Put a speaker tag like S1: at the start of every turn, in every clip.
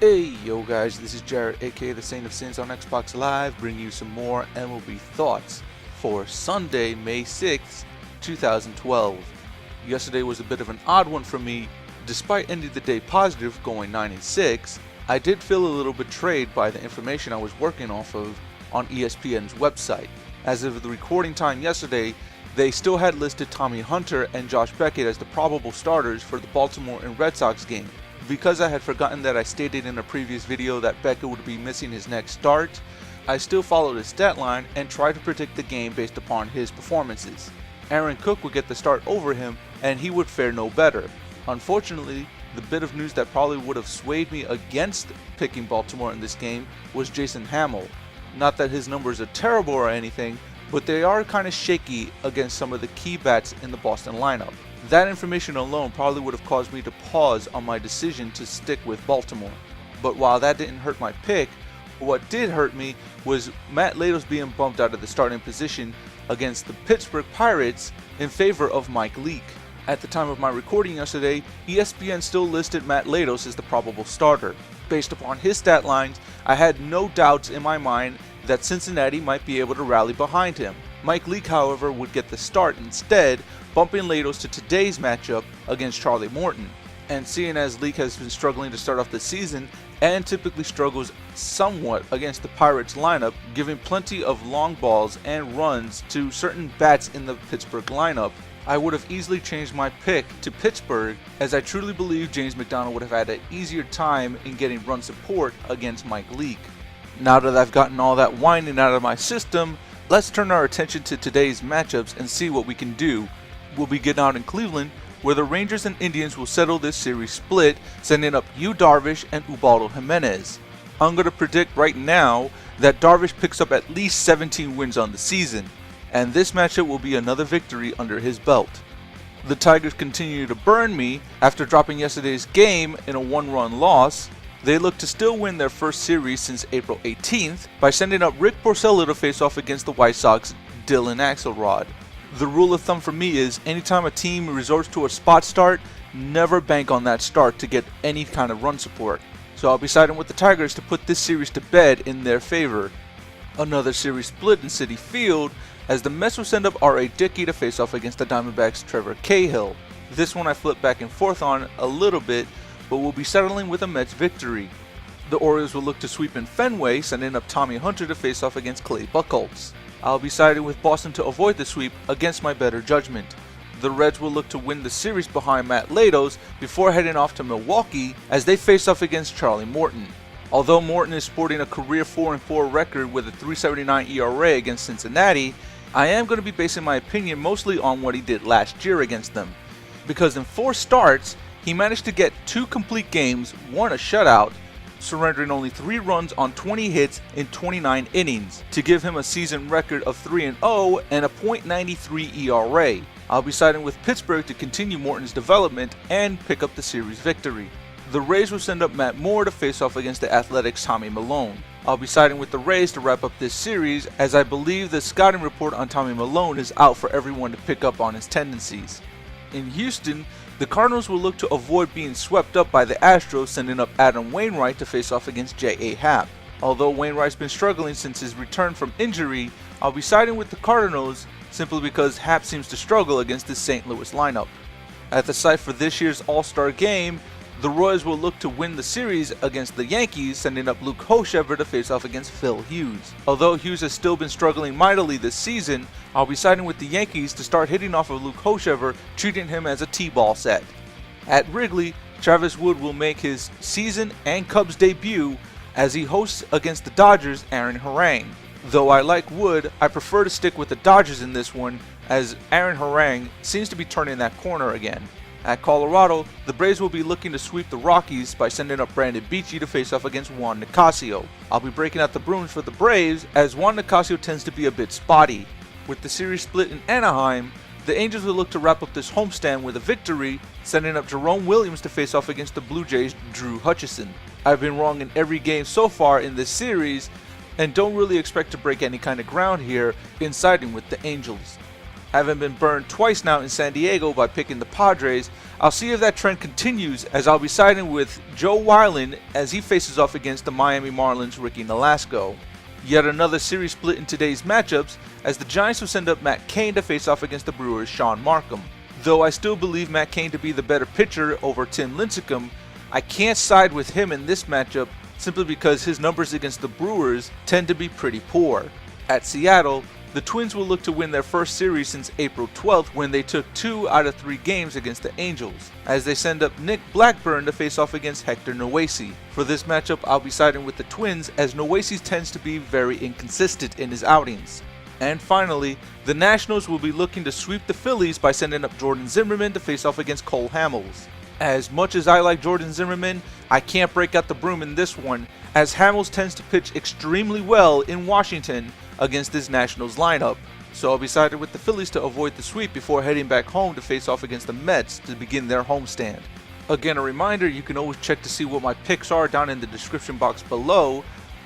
S1: Hey yo guys, this is Jared aka the Saint of Sins on Xbox Live, bringing you some more MLB thoughts for Sunday, May 6th, 2012. Yesterday was a bit of an odd one for me. Despite ending the day positive, going 9-6, I did feel a little betrayed by the information I was working off of on ESPN's website. As of the recording time yesterday, they still had listed Tommy Hunter and Josh Beckett as the probable starters for the Baltimore and Red Sox game. Because I had forgotten that I stated in a previous video that Beckett would be missing his next start, I still followed his stat line and tried to predict the game based upon his performances. Aaron Cook would get the start over him and he would fare no better. Unfortunately, the bit of news that probably would have swayed me against picking Baltimore in this game was Jason Hammel. Not that his numbers are terrible or anything, but they are kind of shaky against some of the key bats in the Boston lineup. That information alone probably would have caused me to pause on my decision to stick with Baltimore. But while that didn't hurt my pick, what did hurt me was Mat Latos being bumped out of the starting position against the Pittsburgh Pirates in favor of Mike Leake. At the time of my recording yesterday, ESPN still listed Mat Latos as the probable starter. Based upon his stat lines, I had no doubts in my mind that Cincinnati might be able to rally behind him. Mike Leake, however, would get the start instead, bumping Latos to today's matchup against Charlie Morton. And seeing as Leake has been struggling to start off the season and typically struggles somewhat against the Pirates lineup, giving plenty of long balls and runs to certain bats in the Pittsburgh lineup, I would have easily changed my pick to Pittsburgh, as I truly believe James McDonald would have had an easier time in getting run support against Mike Leake. Now that I've gotten all that whining out of my system, let's turn our attention to today's matchups and see what we can do. We'll begin out in Cleveland, where the Rangers and Indians will settle this series split, sending up Yu Darvish and Ubaldo Jimenez. I'm going to predict right now that Darvish picks up at least 17 wins on the season, and this matchup will be another victory under his belt. The Tigers continue to burn me after dropping yesterday's game in a one-run loss. They look to still win their first series since April 18th by sending up Rick Porcello to face off against the White Sox' Dylan Axelrod. The rule of thumb for me is anytime a team resorts to a spot start, never bank on that start to get any kind of run support. So I'll be siding with the Tigers to put this series to bed in their favor. Another series split in Citi Field as the Mets will send up R.A. Dickey to face off against the Diamondbacks' Trevor Cahill. This one I flip back and forth on a little bit, but we'll be settling with a Mets victory. The Orioles will look to sweep in Fenway, sending up Tommy Hunter to face off against Clay Buchholz. I'll be siding with Boston to avoid the sweep against my better judgment. The Reds will look to win the series behind Mat Latos before heading off to Milwaukee as they face off against Charlie Morton. Although Morton is sporting a career 4-4 record with a .379 ERA against Cincinnati, I am going to be basing my opinion mostly on what he did last year against them. Because in 4 starts, he managed to get 2 complete games, 1 a shutout, surrendering only 3 runs on 20 hits in 29 innings to give him a season record of 3-0 and a .93 ERA. I'll be siding with Pittsburgh to continue Morton's development and pick up the series victory. The Rays will send up Matt Moore to face off against the Athletics' Tommy Milone. I'll be siding with the Rays to wrap up this series, as I believe the scouting report on Tommy Milone is out for everyone to pick up on his tendencies. In Houston, the Cardinals will look to avoid being swept up by the Astros, sending up Adam Wainwright to face off against J.A. Happ. Although Wainwright's been struggling since his return from injury, I'll be siding with the Cardinals simply because Happ seems to struggle against the St. Louis lineup. At the site for this year's All-Star game, the Royals will look to win the series against the Yankees, sending up Luke Hochevar to face off against Phil Hughes. Although Hughes has still been struggling mightily this season, I'll be siding with the Yankees to start hitting off of Luke Hochevar, treating him as a T-ball set. At Wrigley, Travis Wood will make his season and Cubs debut as he hosts against the Dodgers' Aaron Harang. Though I like Wood, I prefer to stick with the Dodgers in this one, as Aaron Harang seems to be turning that corner again. At Colorado, the Braves will be looking to sweep the Rockies by sending up Brandon Beachy to face off against Juan Nicasio. I'll be breaking out the brooms for the Braves, as Juan Nicasio tends to be a bit spotty. With the series split in Anaheim, the Angels will look to wrap up this homestand with a victory, sending up Jerome Williams to face off against the Blue Jays' Drew Hutchison. I've been wrong in every game so far in this series, and don't really expect to break any kind of ground here in siding with the Angels. Having been burned twice now in San Diego by picking the Padres, I'll see if that trend continues, as I'll be siding with Joe Weiland as he faces off against the Miami Marlins' Ricky Nolasco. Yet another series split in today's matchups, as the Giants will send up Matt Cain to face off against the Brewers' Sean Markham. Though I still believe Matt Cain to be the better pitcher over Tim Lincecum, I can't side with him in this matchup simply because his numbers against the Brewers tend to be pretty poor. At Seattle, the Twins will look to win their first series since April 12th when they took 2 out of 3 games against the Angels, as they send up Nick Blackburn to face off against Hector Noesi. For this matchup, I'll be siding with the Twins, as Noesi tends to be very inconsistent in his outings. And finally, the Nationals will be looking to sweep the Phillies by sending up Jordan Zimmermann to face off against Cole Hamels. As much as I like Jordan Zimmermann, I can't break out the broom in this one, as Hamels tends to pitch extremely well in Washington against this Nationals lineup. So I'll be sided with the Phillies to avoid the sweep before heading back home to face off against the Mets to begin their homestand. Again, a reminder, you can always check to see what my picks are down in the description box below,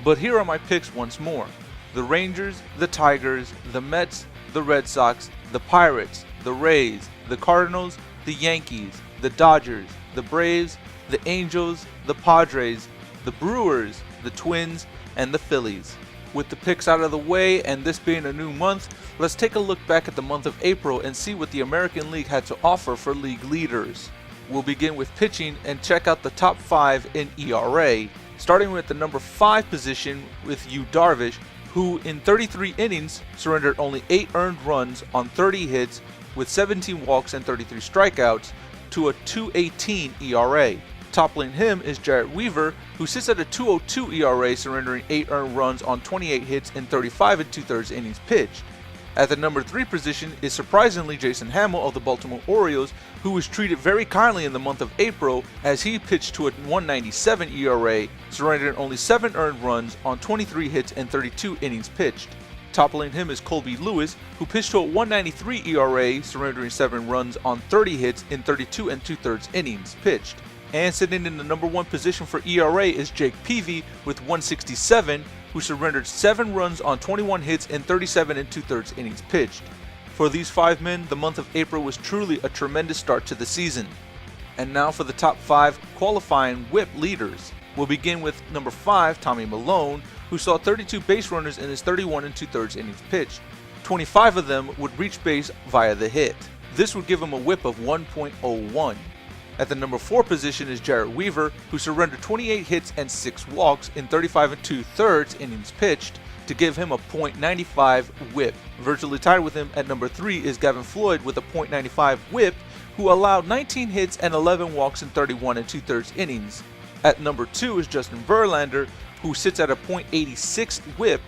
S1: but here are my picks once more. The Rangers, the Tigers, the Mets, the Red Sox, the Pirates, the Rays, the Cardinals, the Yankees, the Dodgers, the Braves, the Angels, the Padres, the Brewers, the Twins, and the Phillies. With the picks out of the way and this being a new month, let's take a look back at the month of April and see what the American League had to offer for league leaders. We'll begin with pitching and check out the top 5 in ERA, starting with the number 5 position with Yu Darvish, who in 33 innings surrendered only 8 earned runs on 30 hits with 17 walks and 33 strikeouts to a 2.18 ERA. Toppling him is Jarrett Weaver, who sits at a 2.02 ERA, surrendering 8 earned runs on 28 hits in 35 2/3 innings pitched. At the number 3 position is surprisingly Jason Hammel of the Baltimore Orioles, who was treated very kindly in the month of April as he pitched to a 1.97 ERA, surrendering only 7 earned runs on 23 hits and 32 innings pitched. Toppling him is Colby Lewis, who pitched to a 1.93 ERA, surrendering 7 runs on 30 hits in 32 2/3 innings pitched. And sitting in the number 1 position for ERA is Jake Peavy with 1.67, who surrendered 7 runs on 21 hits in 37 2/3 innings pitched. For these 5 men, the month of April was truly a tremendous start to the season. And now for the top 5 qualifying WHIP leaders. We'll begin with number 5, Tommy Milone, who saw 32 base runners in his 31 2/3 innings pitched. 25 of them would reach base via the hit. This would give him a WHIP of 1.01. At the number 4 position is Jarrett Weaver, who surrendered 28 hits and 6 walks in 35 2/3 innings pitched to give him a .95 WHIP. Virtually tied with him at number 3 is Gavin Floyd with a .95 WHIP, who allowed 19 hits and 11 walks in 31 2/3 innings. At number 2 is Justin Verlander, who sits at a .86 WHIP,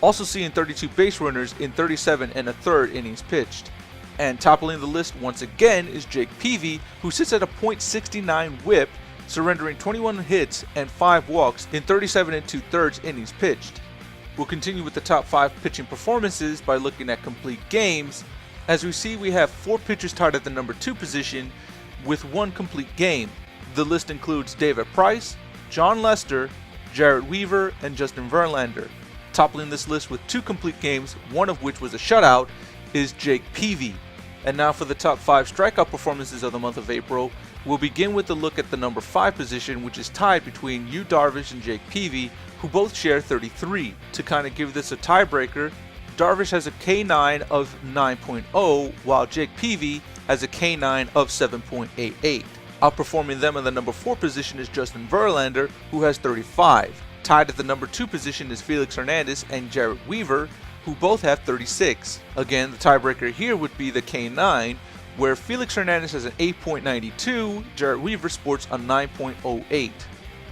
S1: also seeing 32 base runners in 37 1/3 innings pitched. And toppling the list once again is Jake Peavy, who sits at a .69 WHIP, surrendering 21 hits and 5 walks in 37 2/3 innings pitched. We'll continue with the top 5 pitching performances by looking at complete games. As we see, we have 4 pitchers tied at the number 2 position with 1 complete game. The list includes David Price, John Lester, Jarrett Weaver, and Justin Verlander. Toppling this list with 2 complete games, one of which was a shutout, is Jake Peavy. And now for the top 5 strikeout performances of the month of April. We'll begin with a look at the number 5 position, which is tied between Yu Darvish and Jake Peavy, who both share 33. To kind of give this a tiebreaker, Darvish has a K9 of 9.0, while Jake Peavy has a K9 of 7.88. Outperforming them in the number 4 position is Justin Verlander, who has 35. Tied at the number 2 position is Felix Hernandez and Jarrett Weaver, who both have 36. Again, the tiebreaker here would be the K9, where Felix Hernandez has an 8.92, Jarrett Weaver sports a 9.08.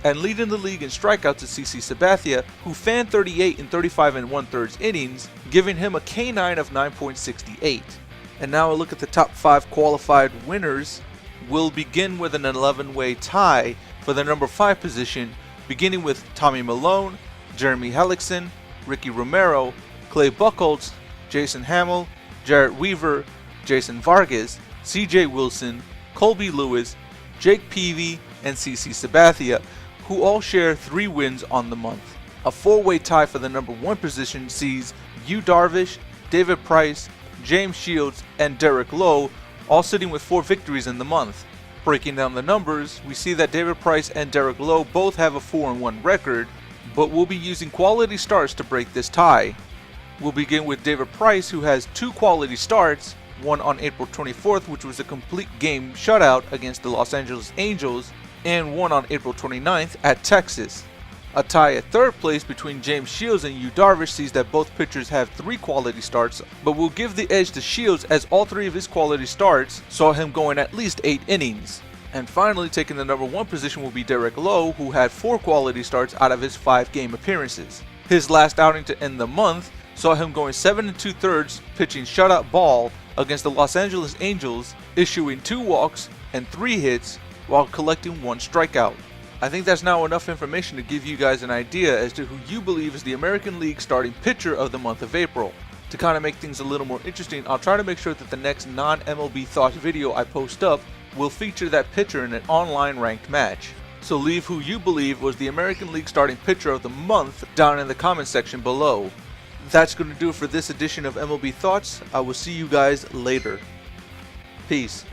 S1: And leading the league in strikeouts is CC Sabathia, who fanned 38 in 35 1/3 innings, giving him a K9 of 9.68. And now a look at the top 5 qualified winners. We'll begin with an 11-way tie for the number 5 position, beginning with Tommy Milone, Jeremy Hellickson, Ricky Romero, Clay Buchholz, Jason Hammel, Jarrett Weaver, Jason Vargas, CJ Wilson, Colby Lewis, Jake Peavy, and CC Sabathia, who all share 3 wins on the month. A 4-way tie for the number 1 position sees Yu Darvish, David Price, James Shields, and Derek Lowe, all sitting with 4 victories in the month. Breaking down the numbers, we see that David Price and Derek Lowe both have a 4-1 record, but we'll be using quality starts to break this tie. We'll begin with David Price, who has 2 quality starts, one on April 24th, which was a complete game shutout against the Los Angeles Angels, and one on April 29th at Texas. A tie at 3rd place between James Shields and Yu Darvish sees that both pitchers have 3 quality starts, but we'll give the edge to Shields as all 3 of his quality starts saw him going at least 8 innings. And finally, taking the number 1 position will be Derek Lowe, who had 4 quality starts out of his 5 game appearances. His last outing to end the month saw him going 7 2/3 pitching shutout ball against the Los Angeles Angels, issuing 2 walks and 3 hits while collecting 1 strikeout. I think that's now enough information to give you guys an idea as to who you believe is the American League starting pitcher of the month of April. To kind of make things a little more interesting, I'll try to make sure that the next non-MLB Thoughts video I post up will feature that pitcher in an online ranked match. So leave who you believe was the American League starting pitcher of the month down in the comment section below. That's going to do it for this edition of MLB Thoughts. I will see you guys later. Peace.